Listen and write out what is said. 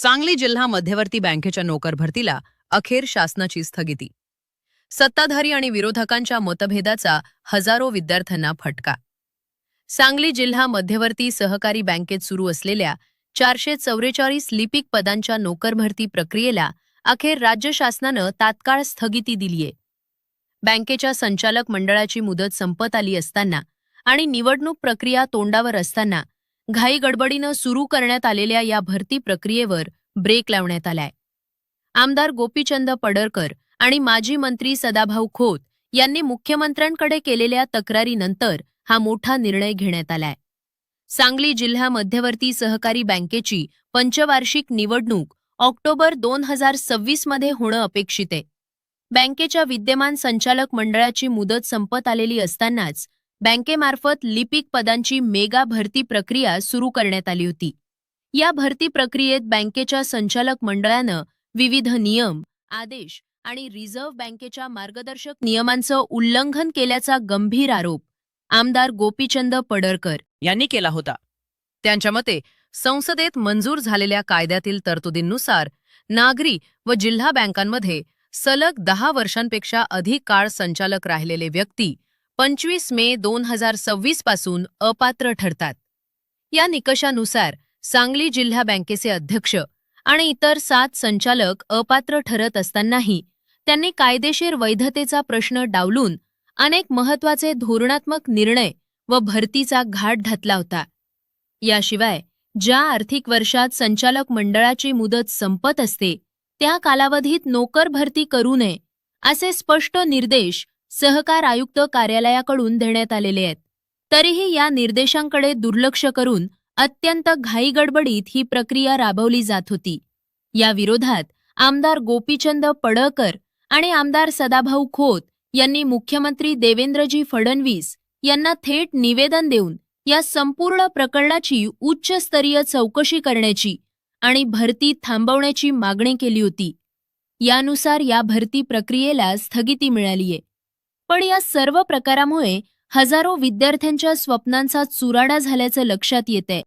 सांगली जिल्हा मध्यवर्ती बँकेच्या नोकर भरतीला अखेर शासनाची स्थगिती. सत्ताधारी आणि विरोधकांच्या मतभेदाचा हजारो विद्यार्थ्यांना फटका. सांगली जिल्हा मध्यवर्ती सहकारी बँकेत सुरू असलेल्या 444 लिपिक पदांच्या नोकर भरती प्रक्रियेला अखेर राज्य शासनानं तात्काळ स्थगिती दिलीये. बँकेच्या संचालक मंडळाची मुदत संपत आली असताना आणि निवडणूक प्रक्रिया तोंडावर असताना घाईगडबडीनं सुरू करण्यात आलेल्या या भरती प्रक्रियेवर ब्रेक लावण्यात आलाय. आमदार गोपीचंद पडळकर आणि माजी मंत्री सदाभाऊ खोत यांनी मुख्यमंत्र्यांकडे केलेल्या तक्रारीनंतर हा मोठा निर्णय घेण्यात आलाय. सांगली जिल्हा मध्यवर्ती सहकारी बँकेची पंचवार्षिक निवडणूक ऑक्टोबर 2026 मध्ये होणं अपेक्षित आहे. बँकेच्या विद्यमान संचालक मंडळाची मुदत संपत आलेली असतानाच बँकेमार्फत लिपिक पदांची मेगा भरती प्रक्रिया सुरू करण्यात आली होती. या भरती प्रक्रियेत बँकेच्या संचालक मंडळानं विविध नियम, आदेश आणि रिझर्व्ह बँकेच्या मार्गदर्शक नियमांचं उल्लंघन केल्याचा गंभीर आरोप आमदार गोपीचंद पडळकर यांनी केला होता. त्यांच्या मते संसदेत मंजूर झालेल्या कायद्यातील तरतुदींनुसार नागरी व जिल्हा बँकांमध्ये सलग 10 वर्षांपेक्षा अधिक काळ संचालक राहिलेले व्यक्ती 25 मे 2026 पासून अपात्र ठरतात. या निकषानुसार सांगली जिल्हा बँकेचे अध्यक्ष आणि इतर 7 संचालक अपात्र ठरत असतानाही त्यांनी कायदेशीर वैधतेचा प्रश्न डावलून अनेक महत्त्वाचे धोरणात्मक निर्णय व भरतीचा घाट घातला होता. याशिवाय ज्या आर्थिक वर्षात संचालक मंडळाची मुदत संपत असते त्या कालावधीत नोकर भरती करू नये असे स्पष्ट निर्देश सहकार आयुक्त कार्यालयाकडून देण्यात आलेले आहेत. तरीही या निर्देशांकडे दुर्लक्ष करून अत्यंत घाईगडबडीत ही प्रक्रिया राबवली जात होती. या विरोधात आमदार गोपीचंद पडळकर आणि आमदार सदाभाऊ खोत यांनी मुख्यमंत्री देवेंद्रजी फडणवीस यांना थेट निवेदन देऊन या संपूर्ण प्रकरणाची उच्चस्तरीय चौकशी करण्याची आणि भरती थांबवण्याची मागणी केली होती. यानुसार या भरती प्रक्रियेला स्थगिती मिळालीये. पण या सर्व प्रकारामुळे हजारो विद्यार्थ्यांच्या स्वप्नांचा चुराडा झाल्याचं लक्षात येतंय.